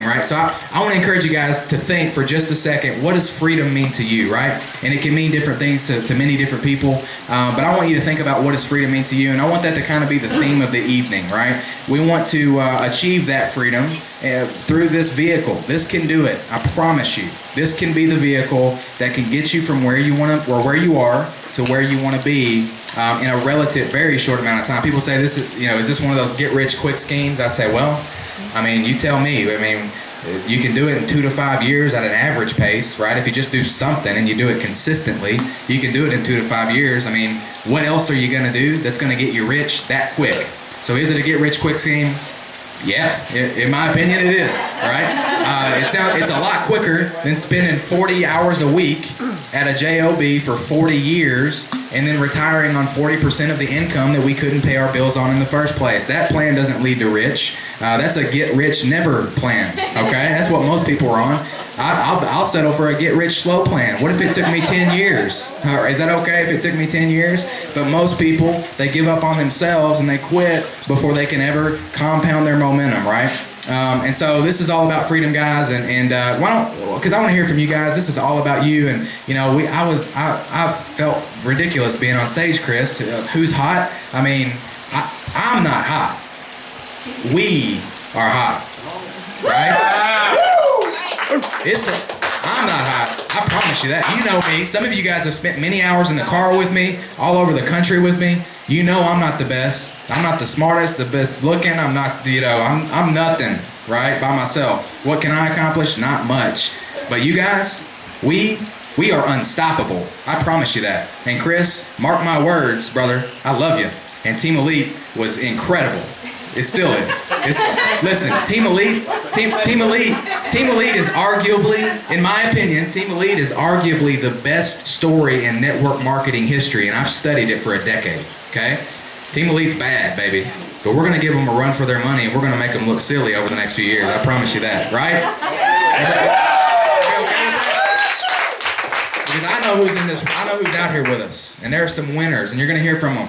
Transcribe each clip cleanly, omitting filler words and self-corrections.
Right, so I want to encourage you guys to think for just a second, what does freedom mean to you, right? And it can mean different things to many different people, but I want you to think about what does freedom mean to you, and I want that to kind of be the theme of the evening, right? We want to achieve that freedom through this vehicle. This can do it, I promise you. This can be the vehicle that can get you from where you want to, or where you are, to where you want to be in a relative, very short amount of time. People say, this is, is this one of those get-rich-quick schemes? I say, well, I mean, you tell me. I mean, you can do it in 2 to 5 years at an average pace, right? If you just do something and you do it consistently, you can do it in 2 to 5 years. I mean, what else are you going to do that's going to get you rich that quick? So is it a get-rich-quick scheme? Yeah, in my opinion, it is, right? It's a lot quicker than spending 40 hours a week at a job for 40 years and then retiring on 40% of the income that we couldn't pay our bills on in the first place. That plan doesn't lead to rich. That's a get-rich-never plan, okay? That's what most people are on. I'll settle for a get-rich-slow plan. What if it took me 10 years? Is that okay if it took me 10 years? But most people, they give up on themselves and they quit before they can ever compound their momentum, right? And so this is all about freedom, guys, and why don't, because I want to hear from you guys. This is all about you, and I felt ridiculous being on stage, Chris. Who's hot? I mean, I'm not hot. We are hot, right? I'm not hot. I promise you that. You know me. Some of you guys have spent many hours in the car with me, all over the country with me. You know I'm not the best. I'm not the smartest, the best looking. I'm not, I'm nothing, right, by myself. What can I accomplish? Not much. But you guys, we are unstoppable. I promise you that. And Chris, mark my words, brother. I love you. And Team Elite was incredible. It still is. Listen, Team Elite is arguably, in my opinion, Team Elite is arguably the best story in network marketing history, and I've studied it for a decade, okay? Team Elite's bad, baby, but we're going to give them a run for their money, and we're going to make them look silly over the next few years. I promise you that, right? Because I know who's in this. I know who's out here with us, and there are some winners, and you're going to hear from them.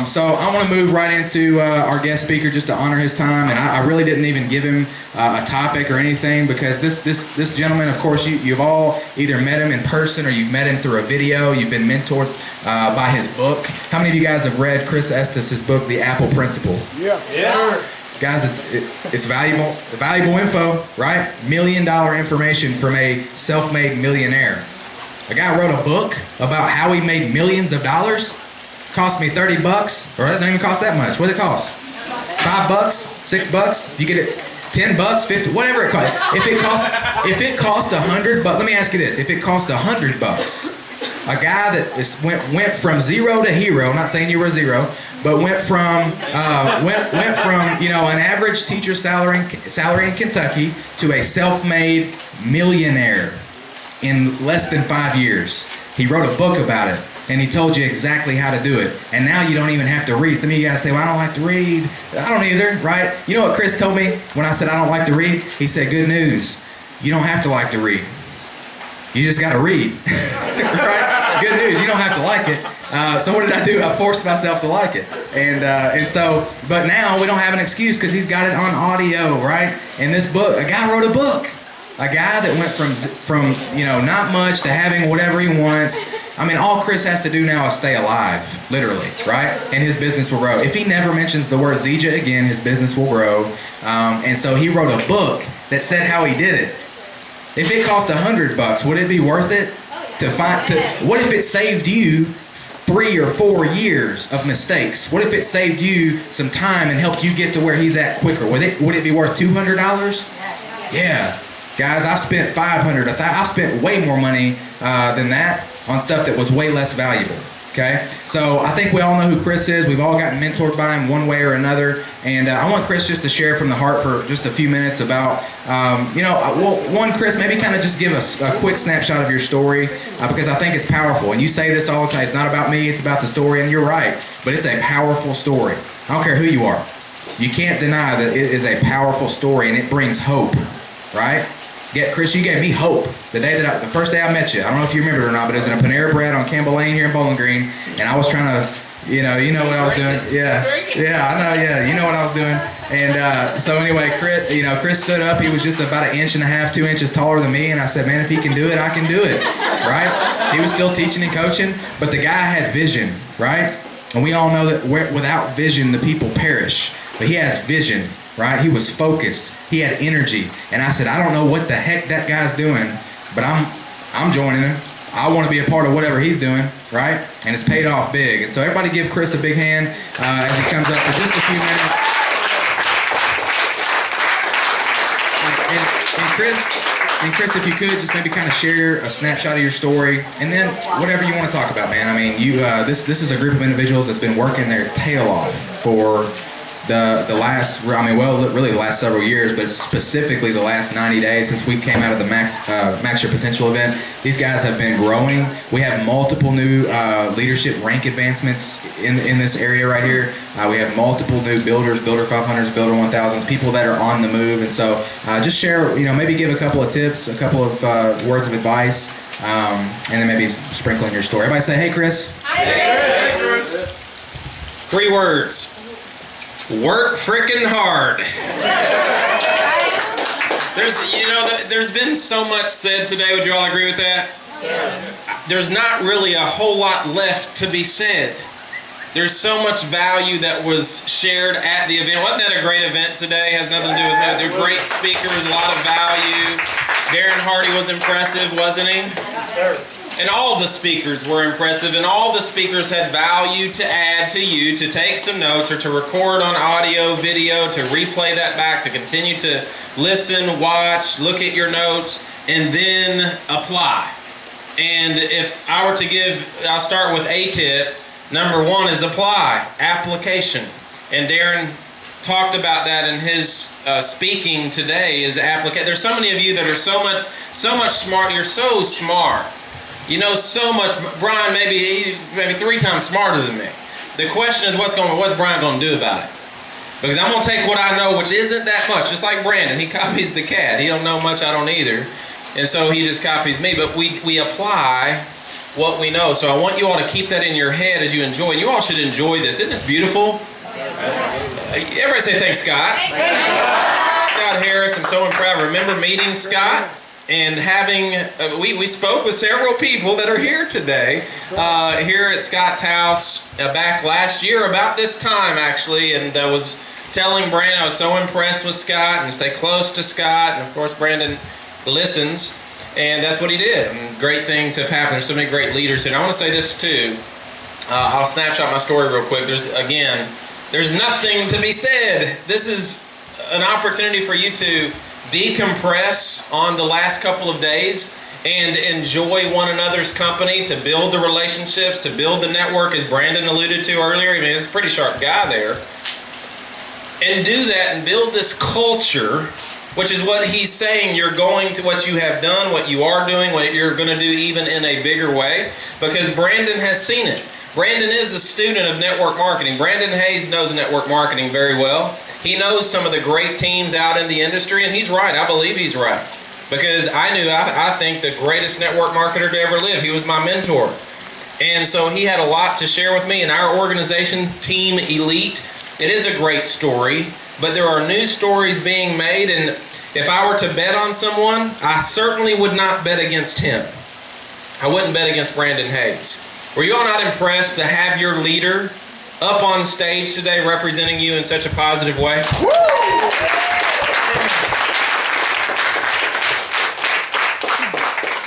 So I want to move right into our guest speaker just to honor his time, and I really didn't even give him a topic or anything because this gentleman, of course, you've all either met him in person or you've met him through a video. You've been mentored by his book. How many of you guys have read Chris Estes' book, The Apple Principle? Yeah. Guys, it's valuable info, right? $1 million information from a self-made millionaire. A guy wrote a book about how he made millions of dollars. Cost me $30, or it doesn't even cost that much. What did it cost? $5, $6? You get it, $10, 50, whatever it costs. If it cost $100, let me ask you this: if it cost $100, a guy that went from zero to hero. I'm not saying you were zero, but went from an average teacher's salary in Kentucky to a self-made millionaire in less than 5 years. He wrote a book about it, and he told you exactly how to do it. And now you don't even have to read. Some of you guys say, well, I don't like to read. I don't either, right? You know what Chris told me when I said I don't like to read? He said, good news. You don't have to like to read. You just got to read, right? Good news. You don't have to like it. So what did I do? I forced myself to like it. And so, but now we don't have an excuse because he's got it on audio, right? And this book, a guy wrote a book. A guy that went from not much to having whatever he wants. I mean, all Chris has to do now is stay alive, literally, right? And his business will grow. If he never mentions the word Zija again, his business will grow. And so he wrote a book that said how he did it. If it cost $100, would it be worth it what if it saved you 3 or 4 years of mistakes? What if it saved you some time and helped you get to where he's at quicker? Would it be worth $200? Yeah. Guys, I've spent $500. I've spent way more money than that on stuff that was way less valuable. Okay? So I think we all know who Chris is. We've all gotten mentored by him one way or another. And I want Chris just to share from the heart for just a few minutes about, Chris, maybe kind of just give us a quick snapshot of your story because I think it's powerful. And you say this all the time. It's not about me. It's about the story. And you're right. But it's a powerful story. I don't care who you are. You can't deny that it is a powerful story and it brings hope. Right? Chris, you gave me hope the the first day I met you. I don't know if you remember it or not, but it was in a Panera Bread on Campbell Lane here in Bowling Green, and I was trying to, you know what I was doing. Yeah, I know. Yeah, you know what I was doing. And so anyway, Chris stood up. He was just about 1.5 inches, 2 inches taller than me. And I said, man, if he can do it, I can do it, right? He was still teaching and coaching, but the guy had vision, right? And we all know that without vision, the people perish. But he has vision, right? He was focused. He had energy. And I said, I don't know what the heck that guy's doing, but I'm joining him. I want to be a part of whatever he's doing, right? And it's paid off big. And so everybody give Chris a big hand as he comes up for just a few minutes. And Chris, if you could just maybe kind of share a snapshot of your story, and then whatever you want to talk about, man. I mean, this is a group of individuals that's been working their tail off for the last, really the last several years, but specifically the last 90 days since we came out of the Max Your Potential event. These guys have been growing. We have multiple new leadership rank advancements in this area right here. We have multiple new builders, Builder 500s, Builder 1000s, people that are on the move. And so just share, maybe give a couple of tips, a couple of words of advice, and then maybe sprinkle in your story. Everybody say, hey, Chris. Hi, Chris. 3 words. Work frickin' hard. There's been so much said today. Would you all agree with that? Yeah. There's not really a whole lot left to be said. There's so much value that was shared at the event. Wasn't that a great event today? Has nothing to do with that. They're great speakers, a lot of value. Darren Hardy was impressive, wasn't he? Yes, sir. And all the speakers were impressive, and all the speakers had value to add to you, to take some notes, or to record on audio, video, to replay that back, to continue to listen, watch, look at your notes, and then apply. And if I were to I'll start with a tip. Number 1 is apply, application. And Darren talked about that in his speaking today, is application. There's so many of you that are so much smart. You're so smart. You know so much. Brian maybe 3 times smarter than me. The question is, what's Brian going to do about it? Because I'm going to take what I know, which isn't that much. Just like Brandon, he copies the cat. He don't know much, I don't either. And so he just copies me. But we apply what we know. So I want you all to keep that in your head as you enjoy. And you all should enjoy this. Isn't this beautiful? Everybody say thanks, Scott. Scott Harris, I'm so proud. Remember meeting Scott? And having, we spoke with several people that are here today, here at Scott's house back last year about this time actually, and was telling Brandon I was so impressed with Scott and stay close to Scott, and of course Brandon listens, and that's what he did. And great things have happened. There's so many great leaders here. And I want to say this too. I'll snapshot my story real quick. There's nothing to be said. This is an opportunity for you to decompress on the last couple of days and enjoy one another's company, to build the relationships, to build the network, as Brandon alluded to earlier. I mean, he's a pretty sharp guy there. And do that and build this culture, which is what he's saying what you have done, what you are doing, what you're going to do even in a bigger way, because Brandon has seen it. Brandon is a student of network marketing. Brandon Hayes knows network marketing very well. He knows some of the great teams out in the industry, and he's right. I believe he's right. Because I think the greatest network marketer to ever live. He was my mentor. And so he had a lot to share with me. And our organization, Team Elite, it is a great story, but there are new stories being made. And if I were to bet on someone, I certainly would not bet against him. I wouldn't bet against Brandon Hayes. Were you all not impressed to have your leader up on stage today representing you in such a positive way?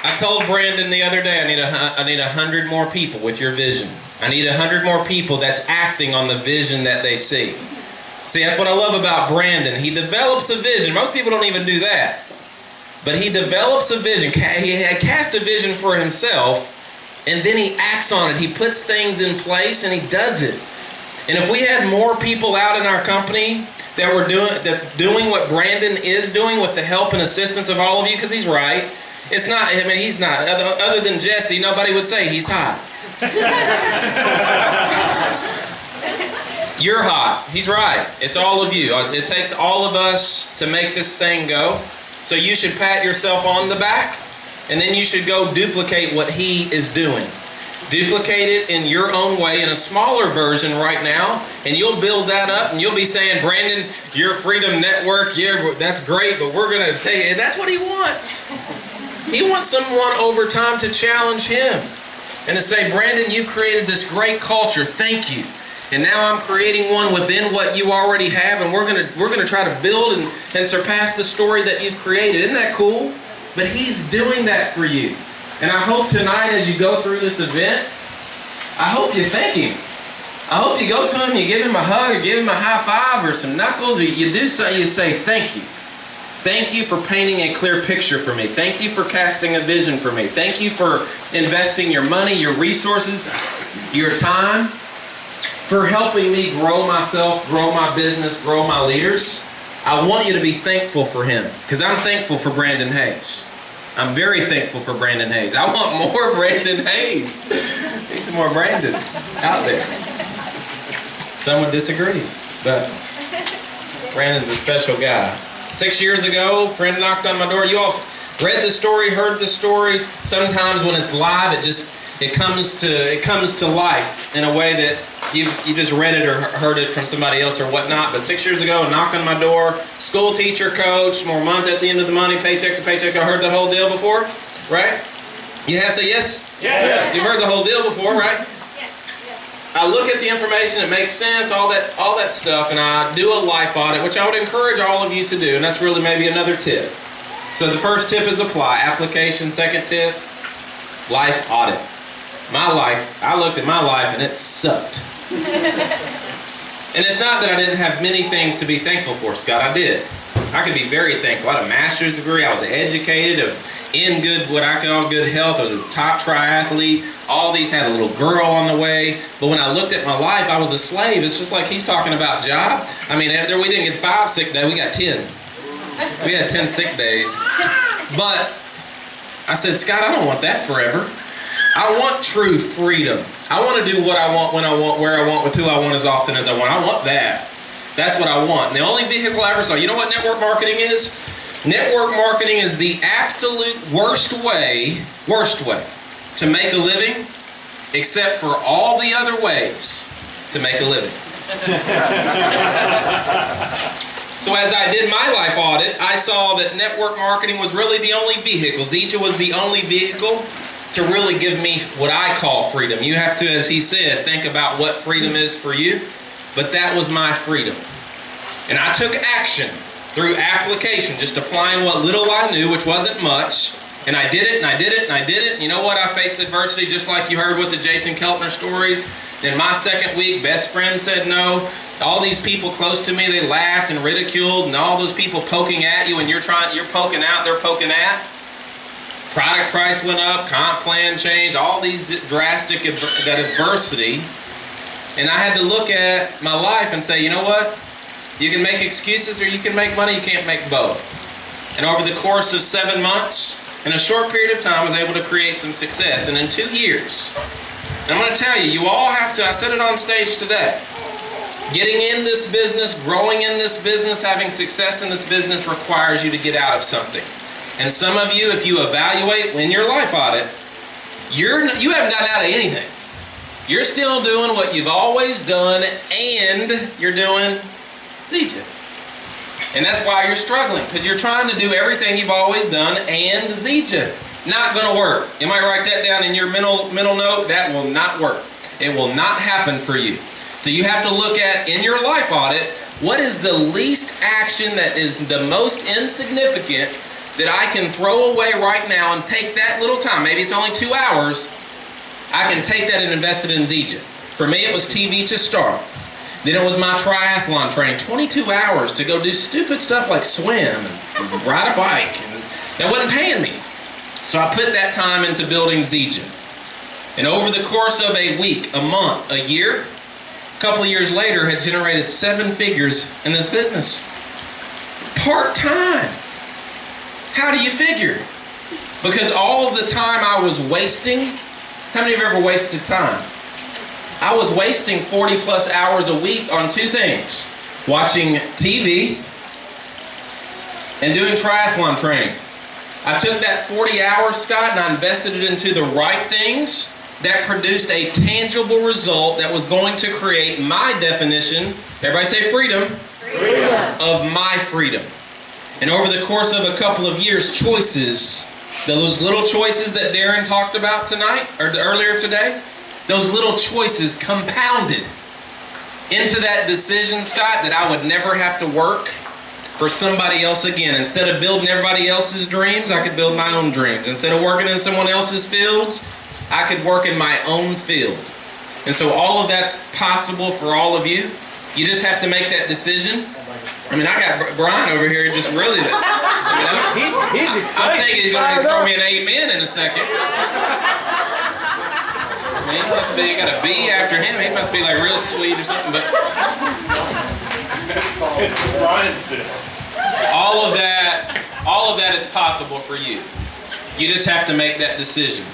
I told Brandon the other day, I need 100 more people with your vision. I need 100 more people that's acting on the vision that they see. See, that's what I love about Brandon. He develops a vision. Most people don't even do that. But he develops a vision. He had cast a vision for himself, and then he acts on it. He puts things in place, and he does it. And if we had more people out in our company that's doing what Brandon is doing with the help and assistance of all of you, because he's right. He's not. Other than Jesse, nobody would say he's hot. You're hot. He's right. It's all of you. It takes all of us to make this thing go. So you should pat yourself on the back, and then you should go duplicate what he is doing. Duplicate it in your own way in a smaller version right now, and you'll build that up, and you'll be saying, Brandon, your Freedom Network, yeah, that's great, but we're going to take it. And that's what he wants. He wants someone over time to challenge him and to say, Brandon, you've created this great culture. Thank you. And now I'm creating one within what you already have, and we're gonna try to build and surpass the story that you've created. Isn't that cool? But he's doing that for you. And I hope tonight as you go through this event, I hope you thank him. I hope you go to him, you give him a hug, or give him a high five, or some knuckles, or you do something, you say, thank you. Thank you for painting a clear picture for me. Thank you for casting a vision for me. Thank you for investing your money, your resources, your time, for helping me grow myself, grow my business, grow my leaders. I want you to be thankful for him, because I'm thankful for Brandon Hayes. I'm very thankful for Brandon Hayes. I want more Brandon Hayes. Need some more Brandons out there. Some would disagree, but Brandon's a special guy. 6 years ago, a friend knocked on my door. You all read the story, heard the stories. Sometimes when it's live, it comes to life in a way that you just read it or heard it from somebody else or whatnot. But 6 years ago, a knock on my door, school teacher, coach, more month at the end of the money, paycheck to paycheck. I heard the whole deal before, right? You have to say yes? Yes. You've heard the whole deal before, right? I look at the information, it makes sense, all that stuff, and I do a life audit, which I would encourage all of you to do, and that's really maybe another tip. So the first tip is apply, application. Second tip, life audit. My life, I looked at my life and it sucked. And it's not that I didn't have many things to be thankful for, Scott, I did. I could be very thankful. I had a master's degree, I was educated, I was in what I call good health, I was a top triathlete, all these had a little girl on the way, but when I looked at my life, I was a slave. It's just like he's talking about job. I mean, after we didn't get 5 sick days, we got 10. We had 10 sick days. But I said, Scott, I don't want that forever. I want true freedom. I want to do what I want, when I want, where I want, with who I want, as often as I want. I want that. That's what I want. And the only vehicle I ever saw, you know what network marketing is? Network marketing is the absolute worst way to make a living, except for all the other ways to make a living. So as I did my life audit, I saw that network marketing was really the only vehicle. Zija was the only vehicle to really give me what I call freedom. You have to, as he said, think about what freedom is for you. But that was my freedom. And I took action through application, just applying what little I knew, which wasn't much. And I did it, and I did it, and I did it. You know what? I faced adversity, just like you heard with the Jason Keltner stories. In my second week, best friend said no. All these people close to me, they laughed and ridiculed, and all those people poking at you, and you're poking out, they're poking at. Product price went up, comp plan changed, all these drastic adversity. And I had to look at my life and say, you know what? You can make excuses or you can make money, you can't make both. And over the course of 7 months, in a short period of time, I was able to create some success. And in 2 years, and I'm going to tell you, you all have to, I said it on stage today, getting in this business, growing in this business, having success in this business requires you to get out of something. And some of you, if you evaluate in your life audit, you haven't gotten out of anything. You're still doing what you've always done, and you're doing Zija. And that's why you're struggling, because you're trying to do everything you've always done and Zija. Not going to work. You might write that down in your mental note. That will not work. It will not happen for you. So you have to look at, in your life audit, what is the least action that is the most insignificant that I can throw away right now and take that little time. Maybe it's only 2 hours. I can take that and invest it in Zija. For me, it was TV to start. Then it was my triathlon training. 22 hours to go do stupid stuff like swim and ride a bike. And that wasn't paying me. So I put that time into building Zija. And over the course of a week, a month, a year, a couple of years later, had generated 7 figures in this business. Part-time. How do you figure? Because all of the time I was wasting, how many of you ever wasted time? I was wasting 40 plus hours a week on 2 things. Watching TV and doing triathlon training. I took that 40 hours, Scott, and I invested it into the right things. that produced a tangible result that was going to create my definition, everybody say freedom, of my freedom. And over the course of a couple of years, choices, those little choices that Darren talked about tonight, or earlier today, those little choices compounded into that decision, Scott, that I would never have to work for somebody else again. Instead of building everybody else's dreams, I could build my own dreams. Instead of working in someone else's fields, I could work in my own field. And so all of that's possible for all of you. You just have to make that decision. I mean, I got Brian over here just really, you know, He's excited. I'm thinking he's going to throw me an amen in a second. He must be, got a B after him. He must be like real sweet or something. But It's Brian's day. all of that is possible for you. You just have to make that decision.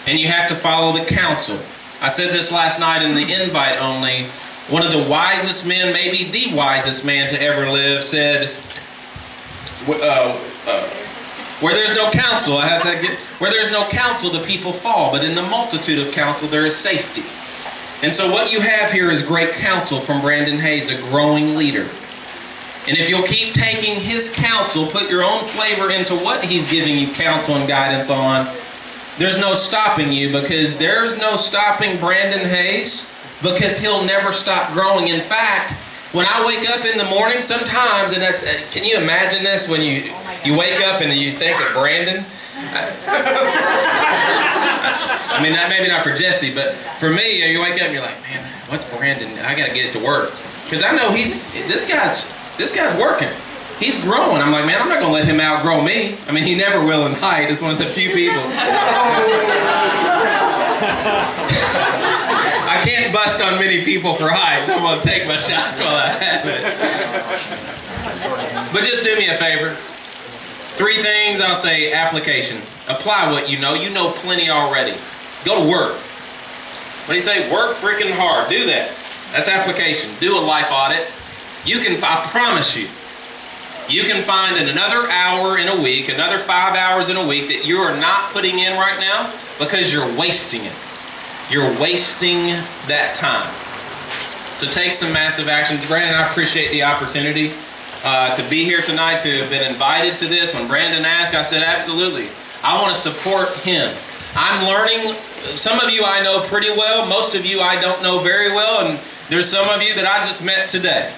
And you have to follow the counsel. I said this last night in the invite only. One of the wisest men, maybe the wisest man to ever live, said, where there's no counsel, where there's no counsel, the people fall, but in the multitude of counsel there is safety. And so what you have here is great counsel from Brandon Hayes, a growing leader. And if you'll keep taking his counsel, put your own flavor into what he's giving you counsel and guidance on, there's no stopping you, because there's no stopping Brandon Hayes, because he'll never stop growing. In fact, when I wake up in the morning sometimes, and that's, can you imagine this when you wake up and you think of Brandon? I mean, that maybe not for Jesse, but for me, you wake up and you're like, man, what's Brandon? I got to get it to work. Because I know this guy's working. He's growing. I'm like, man, I'm not going to let him outgrow me. I mean, he never will in height. It's one of the few people. I can't bust on many people for height, so I'm going to take my shots while I have it. But just do me a favor. 3 things I'll say. Application. Apply what you know. You know plenty already. Go to work. What do you say? Work freaking hard. Do that. That's application. Do a life audit. I promise you, you can find in another hour in a week, another 5 hours in a week that you are not putting in right now because you're wasting it. You're wasting that time. So take some massive action. Brandon, I appreciate the opportunity to be here tonight, to have been invited to this. When Brandon asked, I said, absolutely. I want to support him. I'm learning. Some of you I know pretty well. Most of you I don't know very well. And there's some of you that I just met today.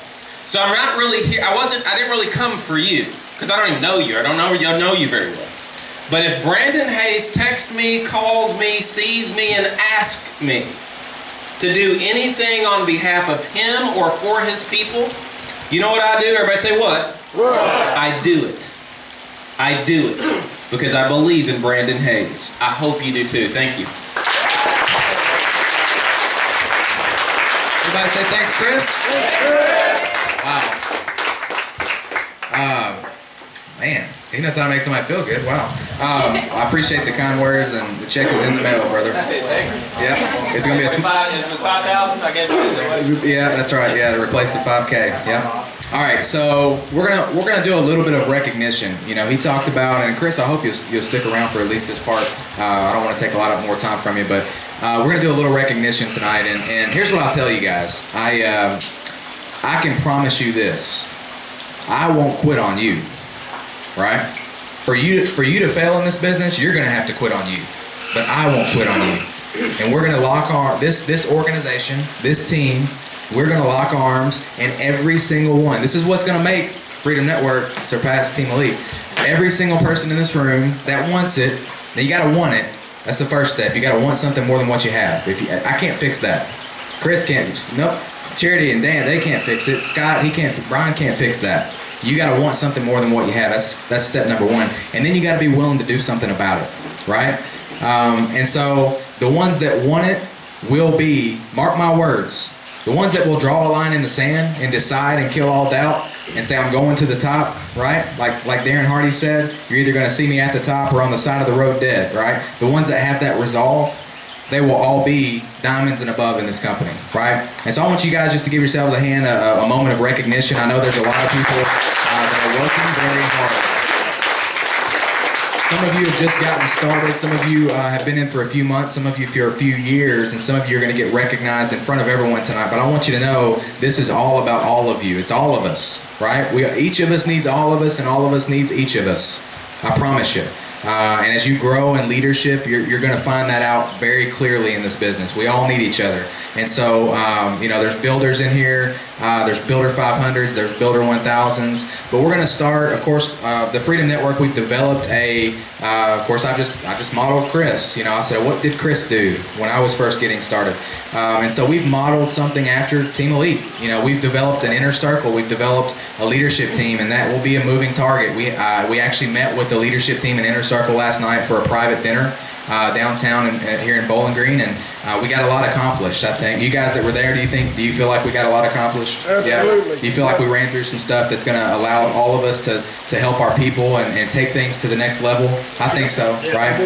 So I'm not really here. I didn't really come for you because I don't even know you. I don't know you very well. But if Brandon Hayes texts me, calls me, sees me, and asks me to do anything on behalf of him or for his people, you know what I do? Everybody say what? I do it. I do it because I believe in Brandon Hayes. I hope you do too. Thank you. Everybody say thanks, Chris. Thanks, Chris. Wow. Man, he knows how to make somebody feel good. Wow. I appreciate the kind words, and the check is in the mail, brother. Yeah. It's gonna be a. Is it 5,000? I gave it. Yeah, that's right. Yeah, to replace the 5K. Yeah. All right. So we're gonna do a little bit of recognition. You know, he talked about, and Chris, I hope you'll stick around for at least this part. I don't want to take a lot more time from you, but we're gonna do a little recognition tonight. And here's what I'll tell you guys. I can promise you this. I won't quit on you. Right? For you to fail in this business, you're going to have to quit on you. But I won't quit on you. And we're going to lock this organization, this team, we're going to lock arms, and every single one. This is what's going to make Freedom Network surpass Team Elite. Every single person in this room that wants it, now you got to want it. That's the first step. You got to want something more than what you have. I can't fix that. Chris can't. Nope. Charity and Dan, they can't fix it. Scott, Brian can't fix that. You got to want something more than what you have. That's step number 1. And then you got to be willing to do something about it, right? And so the ones that want it will be, mark my words, the ones that will draw a line in the sand and decide and kill all doubt and say, I'm going to the top, right? Like Darren Hardy said, you're either going to see me at the top or on the side of the road dead, right? The ones that have that resolve, they will all be diamonds and above in this company, right? And so I want you guys just to give yourselves a hand, a moment of recognition. I know there's a lot of people that are working very hard. Some of you have just gotten started. Some of you have been in for a few months. Some of you for a few years. And some of you are going to get recognized in front of everyone tonight. But I want you to know this is all about all of you. It's all of us, right? Each of us needs all of us, and all of us needs each of us. I promise you. And as you grow in leadership, you're going to find that out very clearly in this business. We all need each other. And so, there's builders in here. There's Builder 500s. There's Builder 1000s. But we're going to start, of course, the Freedom Network. We've developed of course, I just modeled Chris. I said, what did Chris do when I was first getting started? And so we've modeled something after Team Elite. We've developed an inner circle. We've developed a leadership team, and that will be a moving target. We actually met with the leadership team in Inner Circle last night for a private dinner downtown here in Bowling Green, and we got a lot accomplished. I think you guys that were there, do you feel like we got a lot accomplished? Absolutely. Yeah. Do you feel like we ran through some stuff that's going to allow all of us to help our people and take things to the next level? I think so, right?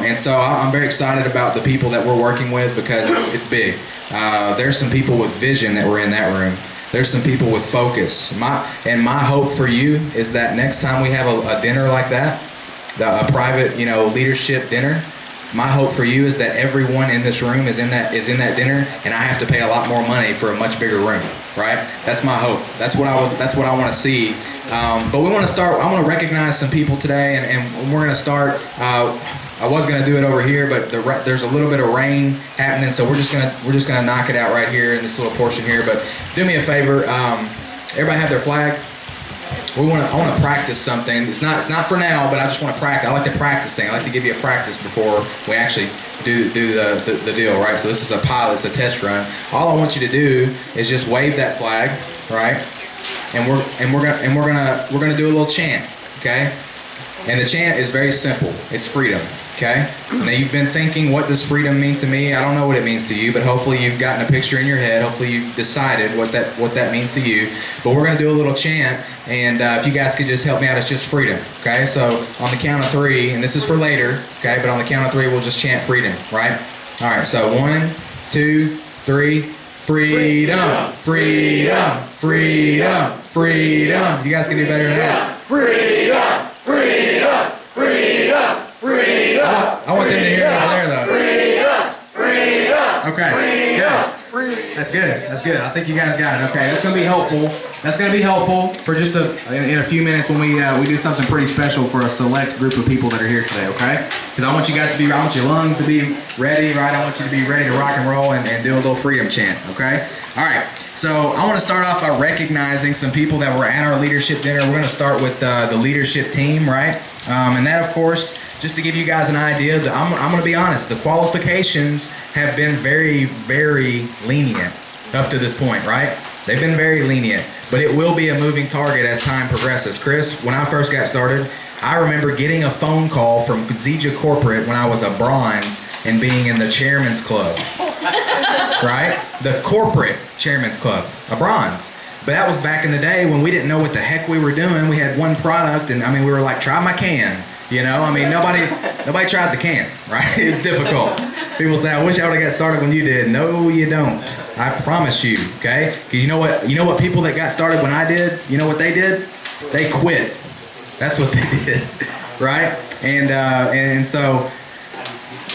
And so I'm very excited about the people that we're working with, because it's big. There's some people with vision that were in that room. There's some people with focus. My hope for you is that next time we have a dinner like that, a private, leadership dinner, my hope for you is that everyone in this room is in that dinner, and I have to pay a lot more money for a much bigger room, right? That's my hope. That's what I want to see. But we want to start. I want to recognize some people today, and we're going to start. I was going to do it over here, but there's a little bit of rain happening, so we're just gonna knock it out right here in this little portion here. But do me a favor. Everybody have their flag. I want to practice something. It's not for now, but I just want to practice. I like to practice things. I like to give you a practice before we actually do the deal, right? So this is a pilot, it's a test run. All I want you to do is just wave that flag, right? And we're gonna do a little chant, okay? And the chant is very simple. It's freedom, okay? Now you've been thinking, what does freedom mean to me? I don't know what it means to you, but hopefully you've gotten a picture in your head. Hopefully you've decided what that means to you. But we're gonna do a little chant, and if you guys could just help me out, it's just freedom, okay? So on the count of 3, and this is for later, okay? But on the count of 3, we'll just chant freedom, right? All right. So 1, 2, 3. Freedom, freedom, freedom, freedom. You guys can do better than that. Freedom, freedom, freedom, freedom. I want them to hear it over there, though. Freedom, Okay, good. That's good. That's good. I think you guys got it. Okay, that's gonna be helpful. That's gonna be helpful for just in a few minutes when we do something pretty special for a select group of people that are here today. Okay? Because I want you guys I want your lungs to be ready, right? I want you to be ready to rock and roll and do a little freedom chant. Okay? All right. So I want to start off by recognizing some people that were at our leadership dinner. We're going to start with the leadership team, right? And that, of course, just to give you guys an idea, I'm going to be honest, the qualifications have been very, very lenient up to this point, right? They've been very lenient, but it will be a moving target as time progresses. Chris, when I first got started, I remember getting a phone call from Zija Corporate when I was a bronze and being in the chairman's club, right? The corporate chairman's club, a bronze. But that was back in the day when we didn't know what the heck we were doing. We had one product, and we were like, try my can. Nobody tried the can, right? It's difficult. People say, I wish I would have got started when you did. No, you don't. I promise you, okay? Because you know what people that got started when I did, you know what they did? They quit. That's what they did, right? And so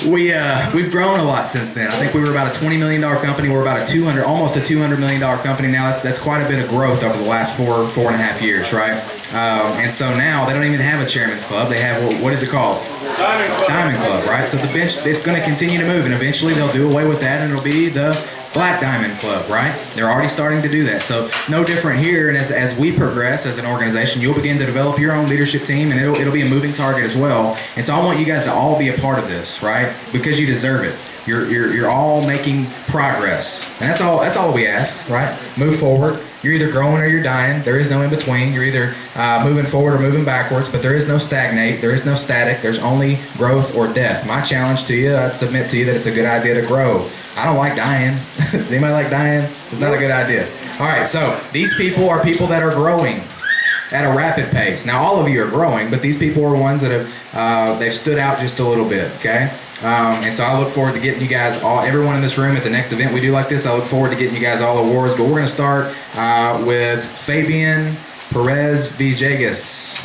we've grown a lot since then. I think we were about a $20 million company. We're about almost a $200 million company now. That's quite a bit of growth over the last 4.5 years, right? And so now they don't even have a chairman's club. They have, what is it called? Diamond Club, right? So the bench, it's going to continue to move, and eventually they'll do away with that, and it'll be the Black Diamond Club, right? They're already starting to do that. So no different here, and as we progress as an organization, you'll begin to develop your own leadership team, and it'll be a moving target as well. And so I want you guys to all be a part of this, right? Because you deserve it. You're all making progress, and that's all we ask, right? Move forward. You're either growing or you're dying. There is no in between. You're either moving forward or moving backwards, but there is no stagnate. There is no static. There's only growth or death. My challenge to you, I'd submit to you that it's a good idea to grow. I don't like dying. Does anybody like dying? It's not a good idea. All right, so these people are people that are growing at a rapid pace. Now, all of you are growing, but these people are ones that have they've stood out just a little bit, okay? And so I look forward to getting you guys everyone in this room at the next event we do like this. I look forward to getting you guys all awards, but we're going to start with Fabian Perez Villegas.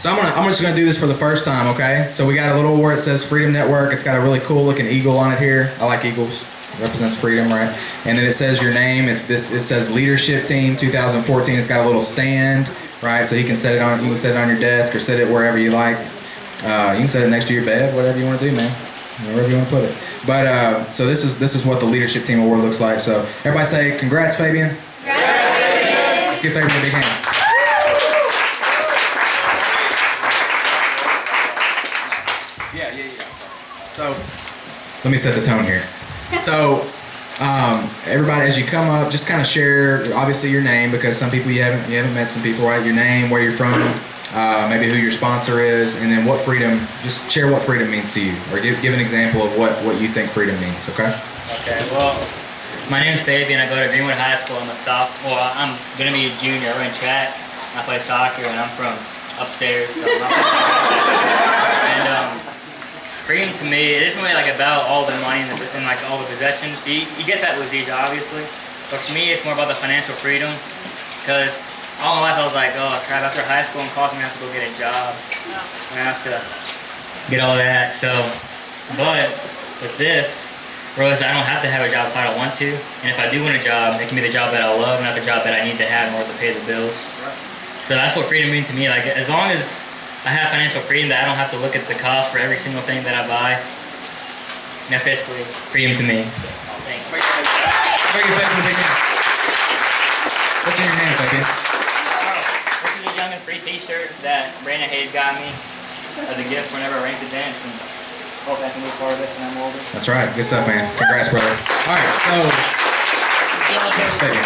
So I'm just gonna do this for the first time, okay? So we got a little where it says Freedom Network. It's got a really cool looking eagle on it here. I like eagles. It represents freedom, right? And then it says your name. It says Leadership Team 2014. It's got a little stand, right? So you can set it on. You can set it on your desk or set it wherever you like. You can set it next to your bed, whatever you want to do, man. Wherever you want to put it. But so this is what the Leadership Team Award looks like. So everybody say, congrats, Fabian. Congrats, Fabian. Let's give Fabian a big hand. So, let me set the tone here. So, everybody, as you come up, just kind of share, obviously, your name, because some people you haven't met some people, right? Your name, where you're from, maybe who your sponsor is, and then what freedom. Just share what freedom means to you, or give an example of what you think freedom means. Okay. Okay. Well, my name's Fabian. I go to Greenwood High School. I'm gonna be a junior. I run track. I play soccer, and I'm from upstairs. So and freedom to me, it isn't really like about all the money and like all the possessions. You get that with Zija, obviously, but for me, it's more about the financial freedom. Because all my life I was like, oh crap, after high school and college, I'm gonna have to go get a job. I'm gonna have to get all that. So, but with this, realize I don't have to have a job if I don't want to, and if I do want a job, it can be the job that I love, not the job that I need to have in order to pay the bills. So that's what freedom means to me. Like, as long as I have financial freedom, that I don't have to look at the cost for every single thing that I buy. And that's basically freedom to me. Thanks. What's in your hand, Fabian? This is a Young and Free t-shirt that Brandon Hayes got me as a gift whenever I ran the dance, and hope I can be part of it when I'm older. That's right. Good stuff, man. Congrats, brother. All right, so Fabian.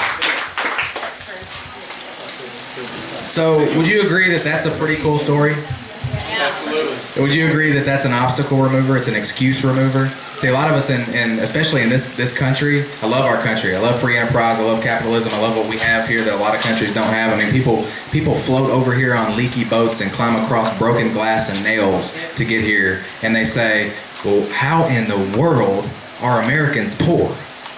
So, would you agree that that's a pretty cool story? Absolutely. Would you agree that that's an obstacle remover? It's an excuse remover? See, a lot of us, especially in this country, I love our country. I love free enterprise. I love capitalism. I love what we have here that a lot of countries don't have. I mean, people float over here on leaky boats and climb across broken glass and nails to get here. And they say, well, how in the world are Americans poor?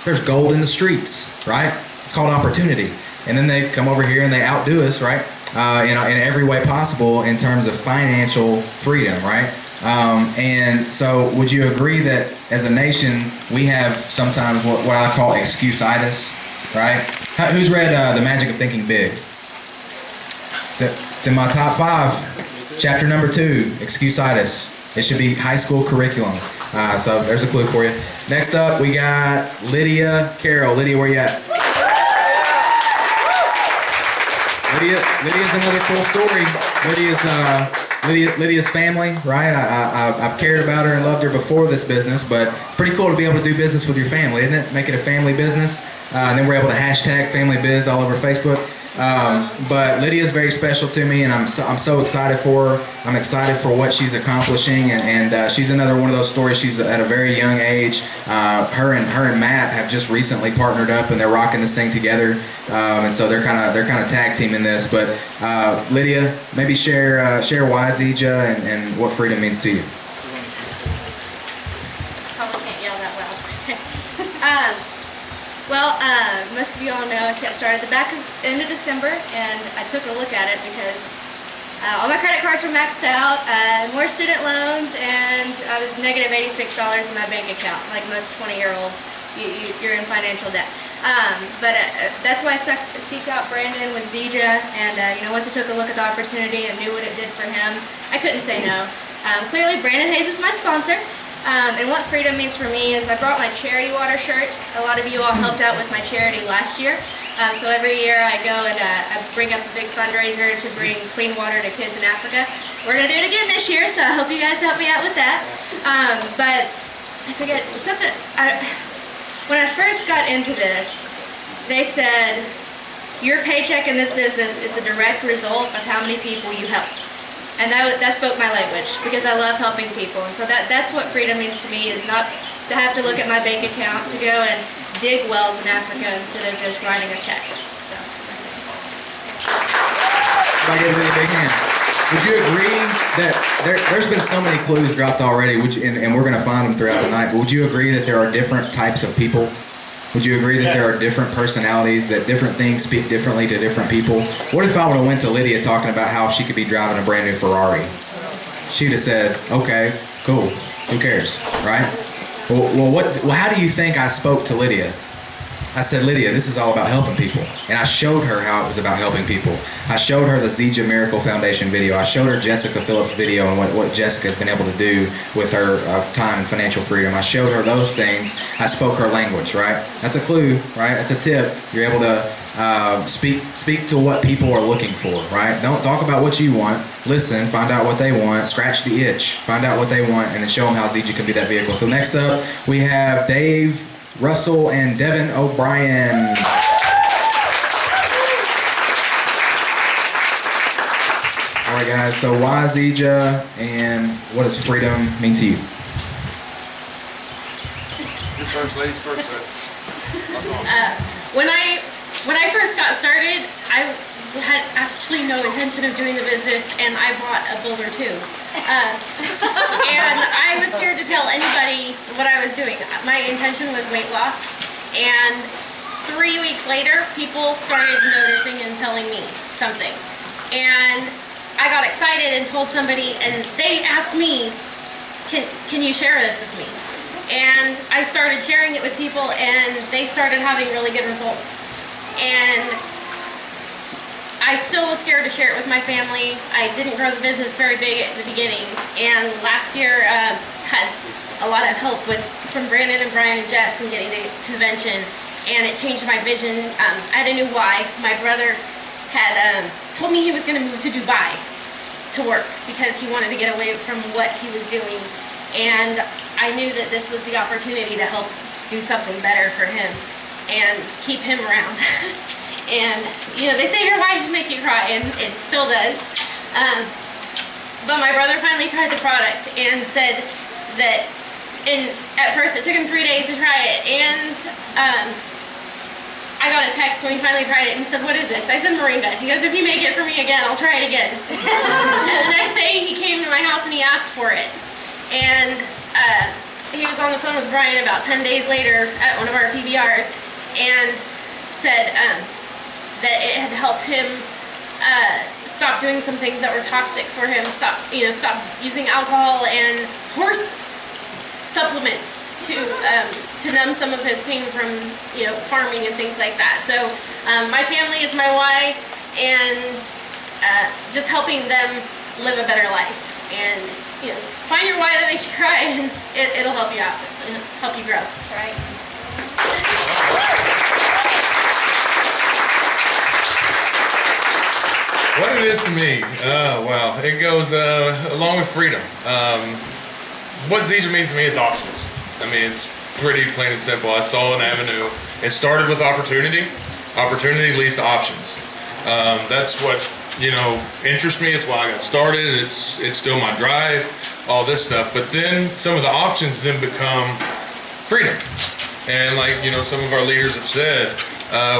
There's gold in the streets, right? It's called opportunity. And then they come over here and they outdo us, right? In every way possible in terms of financial freedom, right? And so would you agree that as a nation, we have sometimes what I call excuse-itis, right? Who's read The Magic of Thinking Big? It's in my top 5. Chapter number 2, excuse-itis. It should be high school curriculum. So there's a clue for you. Next up, we got Lydia Carroll. Lydia, where you at? Lydia's another cool story. Lydia's family, right? I've cared about her and loved her before this business, but it's pretty cool to be able to do business with your family, isn't it? Make it a family business. And then we're able to hashtag family biz all over Facebook. But Lydia's very special to me, and I'm so excited for her. I'm excited for what she's accomplishing, and she's another one of those stories. She's at a very young age. Her and Matt have just recently partnered up, and they're rocking this thing together. And so they're kind of tag teaming this. But Lydia, maybe share why Zija and what freedom means to you. Probably can't yell that well. Well, most of you all know I got started at the end of December, and I took a look at it because all my credit cards were maxed out, more student loans, and I was negative $86 in my bank account. Like most 20-year-olds, you're in financial debt. But that's why I seeked out Brandon with Zija, and once I took a look at the opportunity and knew what it did for him, I couldn't say no. Clearly, Brandon Hayes is my sponsor. And what freedom means for me is I brought my charity water shirt. A lot of you all helped out with my charity last year. So every year I go and I bring up a big fundraiser to bring clean water to kids in Africa. We're going to do it again this year, so I hope you guys help me out with that. But I forget something. When I first got into this, they said, your paycheck in this business is the direct result of how many people you help. And that spoke my language, because I love helping people. And so that's what freedom means to me, is not to have to look at my bank account to go and dig wells in Africa instead of just writing a check. So that's it. If I give her a big hand. Would you agree that there's been so many clues dropped already, and we're going to find them throughout the night, but would you agree that there are different types of people Would you agree that there are different personalities, that different things speak differently to different people? What if I would have went to Lydia talking about how she could be driving a brand new Ferrari? She'd have said, okay, cool, who cares, right? Well, how do you think I spoke to Lydia? I said, Lydia, this is all about helping people. And I showed her how it was about helping people. I showed her the Zija Miracle Foundation video. I showed her Jessica Phillips' video and what Jessica's been able to do with her time and financial freedom. I showed her those things. I spoke her language, right? That's a clue, right? That's a tip. You're able to speak to what people are looking for, right? Don't talk about what you want. Listen, find out what they want, scratch the itch, find out what they want, and then show them how Zija can be that vehicle. So next up, we have Dave, Russell, and Devin O'Brien. All right, guys, so why Zija and what does freedom mean to you? You first, ladies first. When I first got started, I had actually no intention of doing the business, and I bought a builder too. And I was scared to tell anybody what I was doing. My intention was weight loss, and 3 weeks later, people started noticing and telling me something. And I got excited and told somebody, and they asked me, can you share this with me? And I started sharing it with people, and they started having really good results. And I still was scared to share it with my family. I didn't grow the business very big at the beginning, and last year had a lot of help from Brandon and Brian and Jess in getting to convention, and it changed my vision. I had a new why. My brother had told me he was going to move to Dubai to work because he wanted to get away from what he was doing, and I knew that this was the opportunity to help do something better for him and keep him around. And, you know, they say your wives make you cry, and it still does. But my brother finally tried the product and said that, at first it took him 3 days to try it, and I got a text when he finally tried it, and he said, what is this? I said, Moringa. He goes, if you make it for me again, I'll try it again. And the next day he came to my house and he asked for it. And he was on the phone with Brian about 10 days later at one of our PBRs and said, that it had helped him stop doing some things that were toxic for him, stop using alcohol and horse supplements to numb some of his pain from farming and things like that. So my family is my why, and just helping them live a better life. And find your why that makes you cry, and it'll help you out, help you grow. Right. What it is to me, well, it goes along with freedom. What Zija means to me is options. I mean, it's pretty plain and simple. I saw an avenue. It started with opportunity. Opportunity leads to options. That's what interests me. It's why I got started. It's still my drive, all this stuff. But then some of the options then become freedom. And like some of our leaders have said,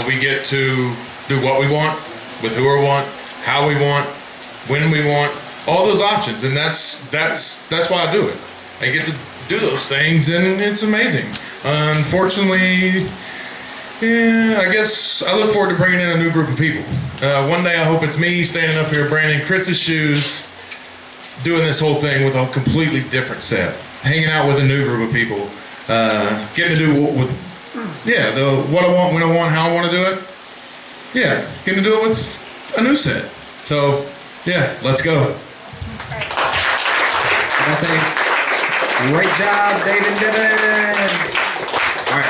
we get to do what we want, with who we want, how we want, when we want, all those options. And that's why I do it. I get to do those things, and it's amazing. Unfortunately, I guess I look forward to bringing in a new group of people. One day I hope it's me standing up here branding Chris's shoes, doing this whole thing with a completely different set, hanging out with a new group of people, getting to do what I want, when I want, how I want to do it. Yeah, getting to do it with a new set. So, yeah, let's go. I say, great job, David and Devin. All right,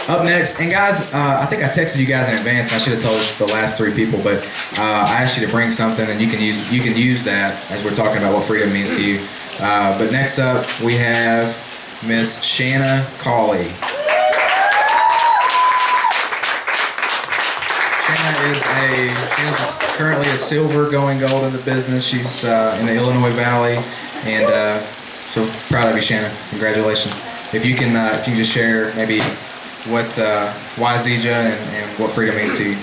up next, and guys, I think I texted you guys in advance, and I should have told the last three people, but I asked you to bring something, and you can use that as we're talking about what freedom means to you. But next up, we have Miss Shanna Cawley. Shanna is currently a silver going gold in the business. She's in the Illinois Valley, and so proud of you, Shanna. Congratulations. If you can just share maybe why Zija and what freedom means to you.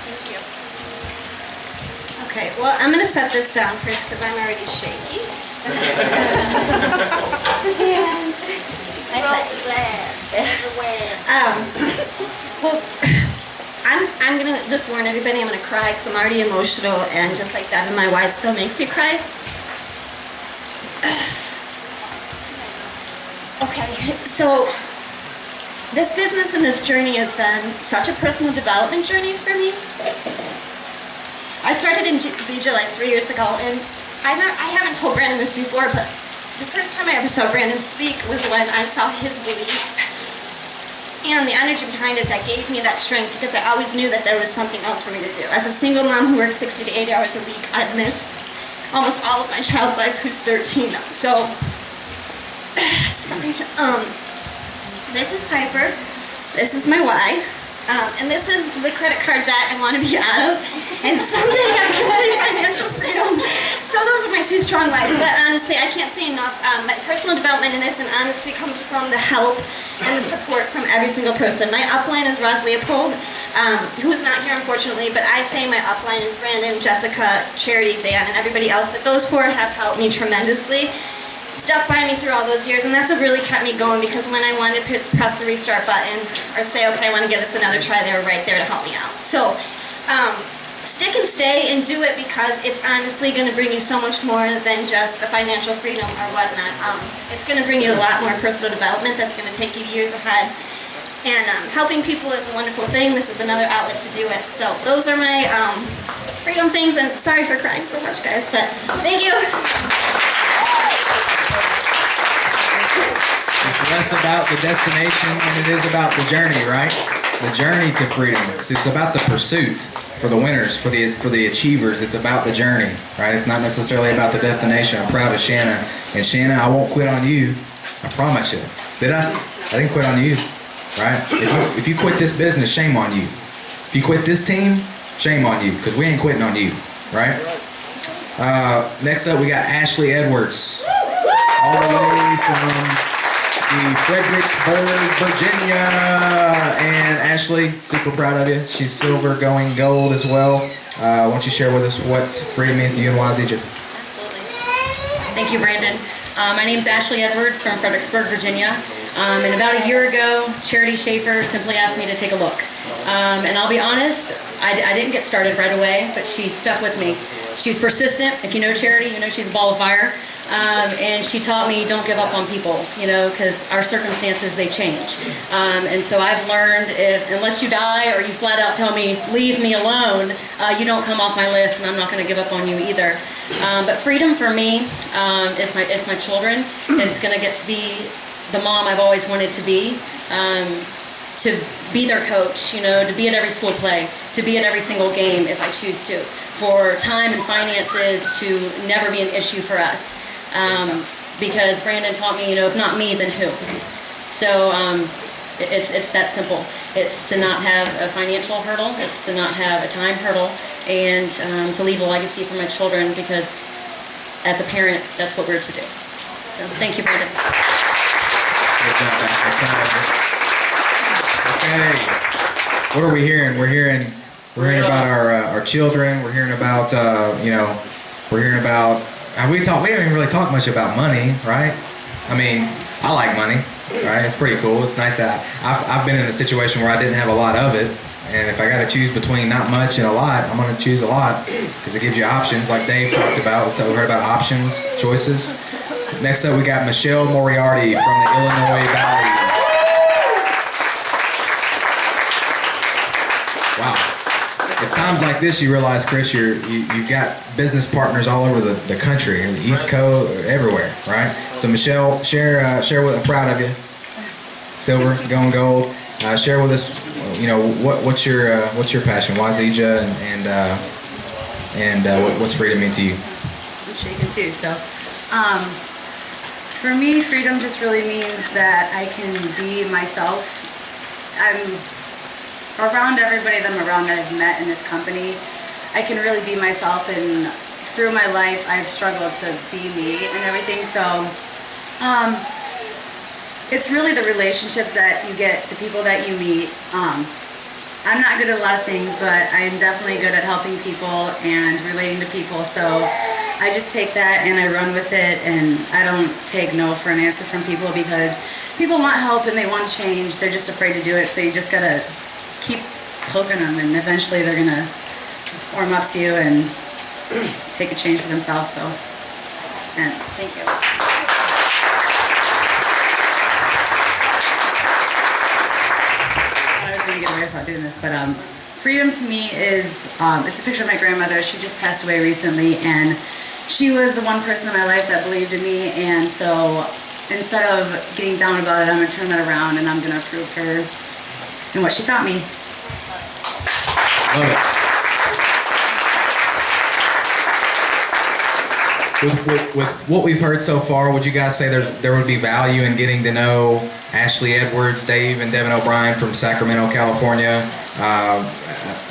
Thank you. Okay, well, I'm going to set this down first because I'm already shaky. And I got glass. Well, I'm gonna just warn everybody, I'm gonna cry because I'm already emotional, and just like that, and my wife still makes me cry. Okay, so this business and this journey has been such a personal development journey for me. I started in Zija like 3 years ago, and I haven't told Brandon this before, but the first time I ever saw Brandon speak was when I saw his belief and the energy behind it that gave me that strength, because I always knew that there was something else for me to do. As a single mom who works 60 to 80 hours a week, I've missed almost all of my child's life, who's 13. So, sorry. This is Piper. This is my wife. And this is the credit card debt I want to be out of. And someday I'm going to be financial freedom. So those are my two strong lives. But honestly, I can't say enough. My personal development in this, and honestly, comes from the help and the support from every single person. My upline is Roz Leopold, who is not here unfortunately, but I say my upline is Brandon, Jessica, Charity, Dan, and everybody else. But those four have helped me tremendously. Stuck by me through all those years, and that's what really kept me going, because when I wanted to press the restart button or say, okay, I want to give this another try, they were right there to help me out. So stick and stay and do it, because it's honestly going to bring you so much more than just the financial freedom or whatnot. It's going to bring you a lot more personal development that's going to take you years ahead. And helping people is a wonderful thing. This is another outlet to do it. So those are my freedom things, and sorry for crying so much, guys, but thank you. It's less about the destination than it is about the journey, right? The journey to freedom. It's about the pursuit for the winners, for the achievers. It's about the journey, right? It's not necessarily about the destination. I'm proud of Shanna. And Shanna, I won't quit on you. I promise you. Did I? I didn't quit on you, right? If you quit this business, shame on you. If you quit this team, shame on you, because we ain't quitting on you, right? Next up, we got Ashley Edwards, all the way from the Fredericksburg, Virginia. And Ashley, super proud of you. She's silver, going gold as well. Why don't you share with us what freedom means to you and why Zija? Absolutely. Thank you, Brandon. My name's Ashley Edwards from Fredericksburg, Virginia. And about a year ago, Charity Schaefer simply asked me to take a look. And I'll be honest, I didn't get started right away, but she stuck with me. She's persistent. If you know Charity, you know she's a ball of fire. And she taught me, don't give up on people, because our circumstances, they change. And so I've learned, unless you die or you flat out tell me, leave me alone, you don't come off my list, and I'm not going to give up on you either. But freedom for me is my children. It's going to get to be the mom I've always wanted to be their coach, to be at every school play, to be at every single game if I choose to, for time and finances to never be an issue for us. Because Brandon taught me, if not me, then who? So it's that simple. It's to not have a financial hurdle, it's to not have a time hurdle, and to leave a legacy for my children, because as a parent, that's what we're to do. So thank you, Brandon. Good job, Ashley. Okay, what are we hearing? We're hearing about our children. We're hearing about we're hearing about. We haven't even really talked much about money, right? I mean, I like money, right? It's pretty cool. It's nice that I've been in a situation where I didn't have a lot of it, and if I got to choose between not much and a lot, I'm going to choose a lot, because it gives you options, like Dave talked about. We heard about options, choices. Next up, we got Michelle Moriarty from the Illinois Valley. Wow. It's times like this you realize, Chris, you've got business partners all over the country, the East Coast, everywhere, right? So Michelle, share with. I'm proud of you. Silver, going gold. Share with us, what's your passion? Why Zija, and what's freedom mean to you? I'm shaking too. So, for me, freedom just really means that I can be myself. I'm around everybody that I'm around that I've met in this company. I can really be myself, and through my life I've struggled to be me and everything. So it's really the relationships that you get, the people that you meet. I'm not good at a lot of things, but I'm definitely good at helping people and relating to people. So I just take that and I run with it, and I don't take no for an answer from people, because people want help and they want change. They're just afraid to do it. So you just gotta keep poking them, and eventually they're gonna warm up to you and take a change for themselves. So, and thank you. I was gonna get away without doing this, but freedom to me is it's a picture of my grandmother. She just passed away recently, and she was the one person in my life that believed in me. And so instead of getting down about it, I'm gonna turn that around and I'm gonna approve her and what she taught me. Love it. With what we've heard so far, would you guys say there would be value in getting to know Ashley Edwards, Dave and Devin O'Brien from Sacramento, California,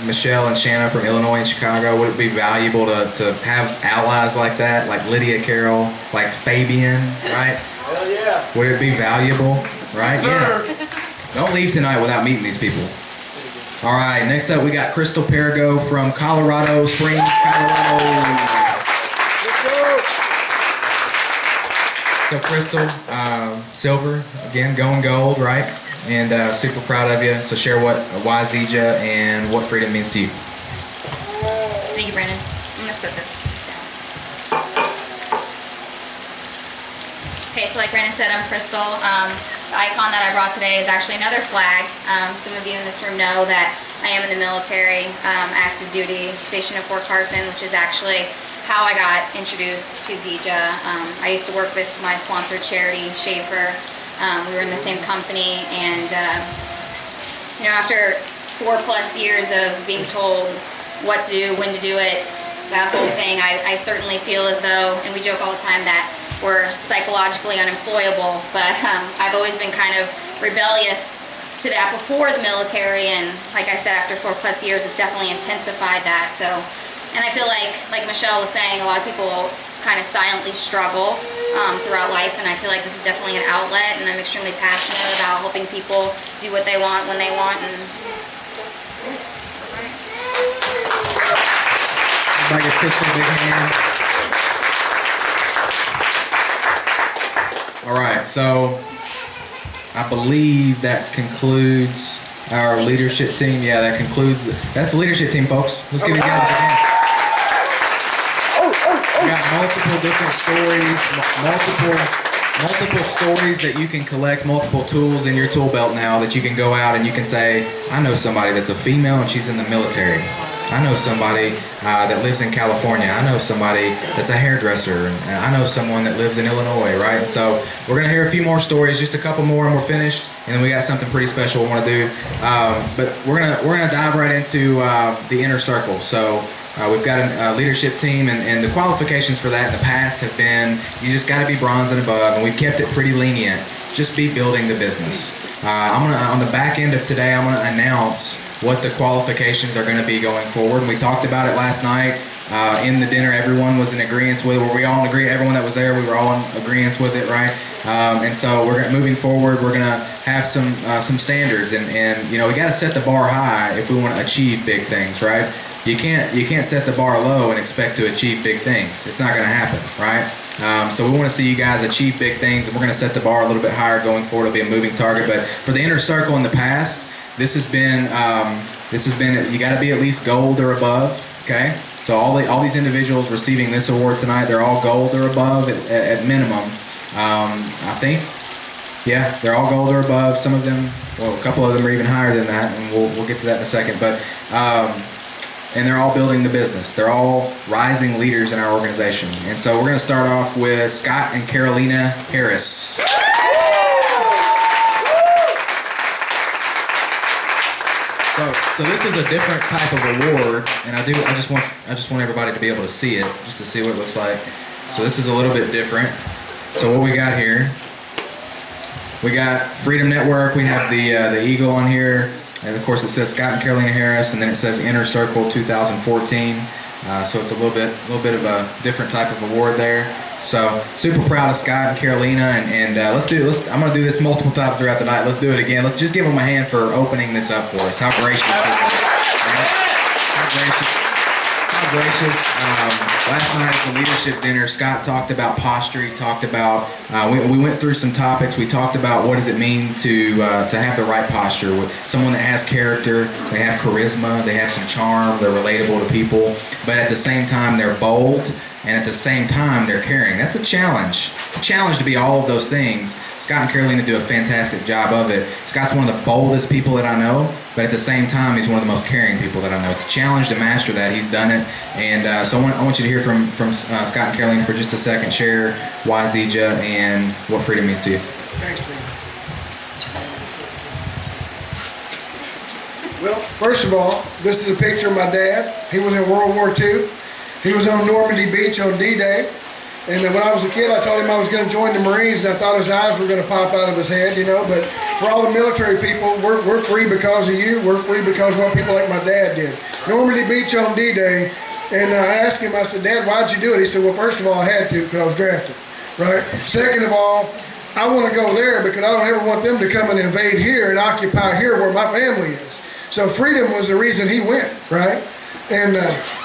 Michelle and Shanna from Illinois and Chicago? Would it be valuable to have allies like that, like Lydia Carroll, like Fabian, right? Hell yeah. Would it be valuable, right? Yes, sir. Yeah. Don't leave tonight without meeting these people. All right, next up we got Crystal Perigo from Colorado Springs, Colorado. So Crystal, silver, again, going gold, right? And super proud of you. So share why Zija and what freedom means to you. Thank you, Brandon. I'm gonna set this down. Okay, so like Brandon said, I'm Crystal. The icon that I brought today is actually another flag. Some of you in this room know that I am in the military, active duty, stationed at Fort Carson, which is actually how I got introduced to Zija. I used to work with my sponsor charity, Schaefer. We were in the same company, and after 4+ years of being told what to do, when to do it, that whole thing, I certainly feel as though, and we joke all the time that we're psychologically unemployable, but I've always been kind of rebellious to that before the military, and like I said, after 4+ years, it's definitely intensified that. So, and I feel like Michelle was saying, a lot of people kind of silently struggle throughout life, and I feel like this is definitely an outlet, and I'm extremely passionate about helping people do what they want when they want, and that's right. Everybody give Crystal a big hand. All right, so I believe that concludes our leadership team. Yeah, that's the leadership team, folks. Let's give you guys a big hand. We got multiple different stories, multiple stories that you can collect, multiple tools in your tool belt now that you can go out and you can say, I know somebody that's a female and she's in the military. I know somebody that lives in California. I know somebody that's a hairdresser. And I know someone that lives in Illinois, right? And so we're going to hear a few more stories, just a couple more, and we're finished. And then we got something pretty special we want to do. But we're gonna dive right into the inner circle. So we've got a leadership team, and the qualifications for that in the past have been you just got to be bronze and above, and we've kept it pretty lenient. Just be building the business. On the back end of today, I'm gonna announce what the qualifications are going to be going forward. We talked about it last night in the dinner. Everyone was in agreement with it. Were we all in agreement? Everyone that was there, we were all in agreement with it, right? And so moving forward, we're going to have some standards, and we got to set the bar high if we want to achieve big things, right? You can't set the bar low and expect to achieve big things. It's not going to happen, right? So we want to see you guys achieve big things, and we're going to set the bar a little bit higher going forward. It'll be a moving target. But for the inner circle in the past, this has been you got to be at least gold or above. Okay, so all these individuals receiving this award tonight, they're all gold or above at minimum. I think, yeah, they're all gold or above. Some of them, well, a couple of them are even higher than that, and we'll get to that in a second. But and they're all building the business. They're all rising leaders in our organization. And so we're going to start off with Scott and Carolina Harris. So this is a different type of award, and I just want everybody to be able to see it, just to see what it looks like. So this is a little bit different. So what we got here, we got Freedom Network. We have the eagle on here, and of course it says Scott and Carolina Harris, and then it says Inner Circle 2014. So it's a little bit of a different type of award there. So super proud of Scott and Carolina, and I'm gonna do this multiple times throughout the night. Let's do it again. Let's just give them a hand for opening this up for us. How gracious is that? Right? How gracious. Gracious. Last night at the leadership dinner, Scott talked about posture. He talked about, we went through some topics. We talked about what does it mean to have the right posture. With someone that has character, they have charisma, they have some charm, they're relatable to people, but at the same time they're bold, and at the same time they're caring. That's a challenge. It's a challenge to be all of those things. Scott and Carolina do a fantastic job of it. Scott's one of the boldest people that I know, but at the same time, he's one of the most caring people that I know. It's a challenge to master that. He's done it. And so I want you to hear from Scott and Carolina for just a second. Share why Zija and what freedom means to you. Thanks, Brandon. Well, first of all, this is a picture of my dad. He was in World War II. He was on Normandy Beach on D-Day. And when I was a kid, I told him I was going to join the Marines, and I thought his eyes were going to pop out of his head, you know. But for all the military people, we're free because of you. We're free because of what people like my dad did. Normandy Beach on D-Day, and I asked him, I said, Dad, why'd you do it? He said, well, first of all, I had to because I was drafted, right? Second of all, I want to go there because I don't ever want them to come and invade here and occupy here where my family is. So freedom was the reason he went, right? And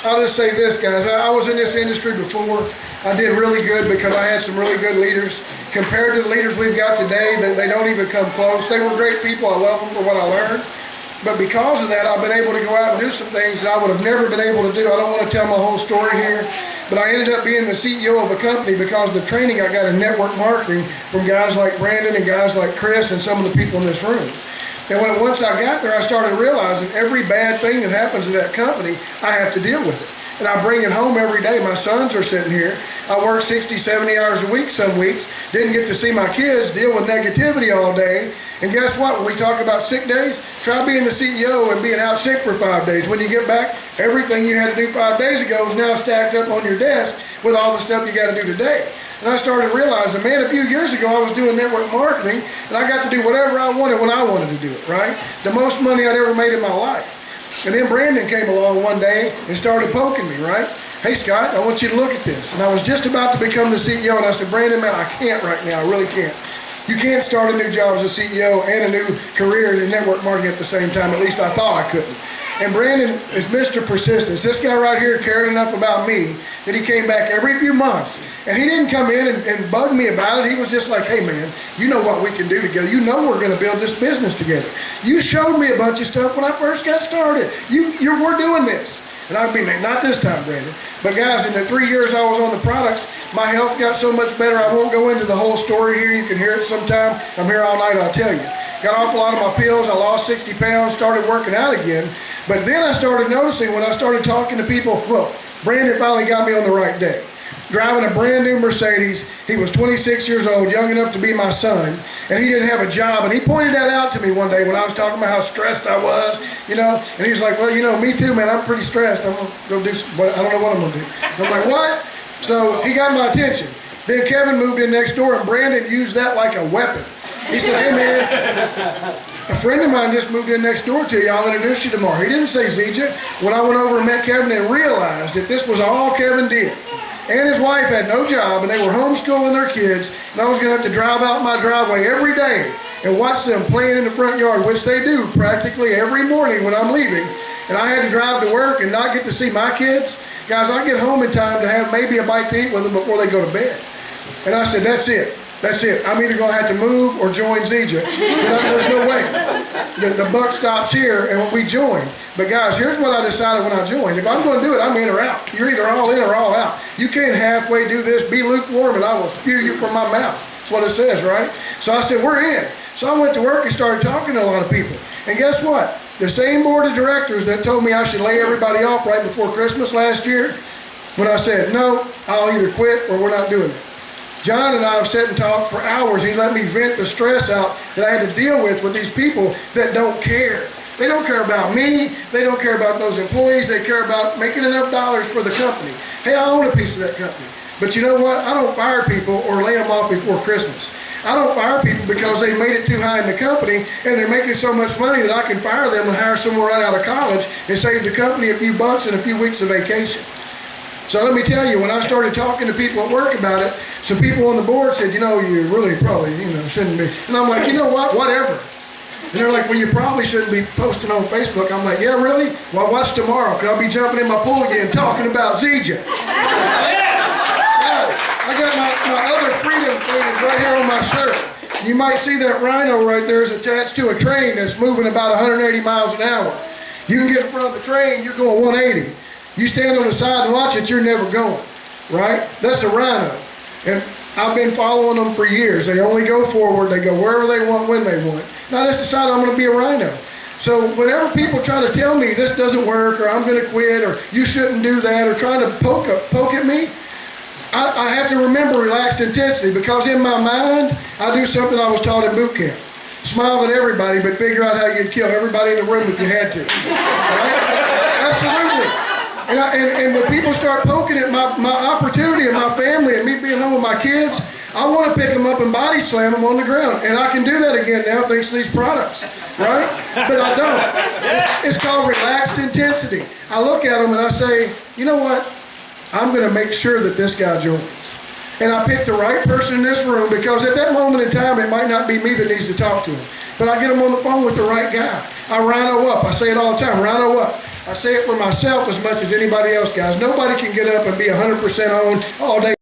I'll just say this, guys. I was in this industry before. I did really good because I had some really good leaders. Compared to the leaders we've got today, they don't even come close. They were great people. I love them for what I learned. But because of that, I've been able to go out and do some things that I would have never been able to do. I don't want to tell my whole story here, but I ended up being the CEO of a company because of the training I got in network marketing from guys like Brandon and guys like Chris and some of the people in this room. And once I got there, I started realizing every bad thing that happens in that company, I have to deal with it. And I bring it home every day. My sons are sitting here. I work 60, 70 hours a week some weeks. Didn't get to see my kids, deal with negativity all day. And guess what? When we talk about sick days, try being the CEO and being out sick for 5 days. When you get back, everything you had to do 5 days ago is now stacked up on your desk with all the stuff you got to do today. And I started realizing, man, a few years ago I was doing network marketing and I got to do whatever I wanted when I wanted to do it, right? The most money I'd ever made in my life. And then Brandon came along one day and started poking me, right? Hey, Scott, I want you to look at this. And I was just about to become the CEO, and I said, Brandon, man, I can't right now. I really can't. You can't start a new job as a CEO and a new career in network marketing at the same time. At least I thought I couldn't. And Brandon is Mr. Persistence. This guy right here cared enough about me that he came back every few months. And he didn't come in and bug me about it. He was just like, hey, man, you know what we can do together. You know we're going to build this business together. You showed me a bunch of stuff when I first got started. We're doing this. And I mean, not this time, Brandon. But guys, in the 3 years I was on the products, my health got so much better. I won't go into the whole story here. You can hear it sometime. I'm here all night, I'll tell you. Got off a lot of my pills. I lost 60 pounds, started working out again. But then I started noticing when I started talking to people, well, Brandon finally got me on the right day. Driving a brand new Mercedes. He was 26 years old, young enough to be my son, and he didn't have a job. And he pointed that out to me one day when I was talking about how stressed I was, you know. And he was like, well, you know, me too, man. I'm pretty stressed. I'm going to go do I don't know what I'm going to do. And I'm like, what? So he got my attention. Then Kevin moved in next door, and Brandon used that like a weapon. He said, hey, man, a friend of mine just moved in next door to you. I'll introduce you tomorrow. He didn't say Zija. When I went over and met Kevin and realized that this was all Kevin did, and his wife had no job, and they were homeschooling their kids, and I was going to have to drive out my driveway every day and watch them playing in the front yard, which they do practically every morning when I'm leaving, and I had to drive to work and not get to see my kids. Guys, I get home in time to have maybe a bite to eat with them before they go to bed. And I said, that's it. That's it. I'm either going to have to move or join Zija. There's no way. The buck stops here and we join. But guys, here's what I decided when I joined. If I'm going to do it, I'm in or out. You're either all in or all out. You can't halfway do this, be lukewarm, and I will spew you from my mouth. That's what it says, right? So I said, we're in. So I went to work and started talking to a lot of people. And guess what? The same board of directors that told me I should lay everybody off right before Christmas last year, when I said, no, I'll either quit or we're not doing it. John and I have sat and talked for hours. He let me vent the stress out that I had to deal with these people that don't care. They don't care about me. They don't care about those employees. They care about making enough dollars for the company. Hey, I own a piece of that company. But you know what? I don't fire people or lay them off before Christmas. I don't fire people because they made it too high in the company and they're making so much money that I can fire them and hire someone right out of college and save the company a few bucks and a few weeks of vacation. So let me tell you, when I started talking to people at work about it, some people on the board said, you know, you really probably, shouldn't be. And I'm like, you know what, whatever. And they're like, well, you probably shouldn't be posting on Facebook. I'm like, yeah, really? Well, watch tomorrow, because I'll be jumping in my pool again talking about ZJ. I got my other freedom thing is right here on my shirt. You might see that Rhino right there is attached to a train that's moving about 180 miles an hour. You can get in front of the train, you're going 180. You stand on the side and watch it, you're never going, right? That's a Rhino. And I've been following them for years. They only go forward, they go wherever they want, when they want. Now I just decided I'm gonna be a Rhino. So whenever people try to tell me this doesn't work, or I'm gonna quit, or you shouldn't do that, or trying to poke at me, I have to remember relaxed intensity, because in my mind, I do something I was taught in boot camp. Smile at everybody, but figure out how you'd kill everybody in the room if you had to. Right? Absolutely. And when people start poking at my opportunity and my family and me being home with my kids, I want to pick them up and body slam them on the ground. And I can do that again now thanks to these products, right? But I don't. It's called relaxed intensity. I look at them and I say, you know what? I'm going to make sure that this guy joins. And I pick the right person in this room, because at that moment in time, it might not be me that needs to talk to him. But I get him on the phone with the right guy. I Rhino up. I say it all the time, Rhino up. I say it for myself as much as anybody else, guys. Nobody can get up and be 100% on all day.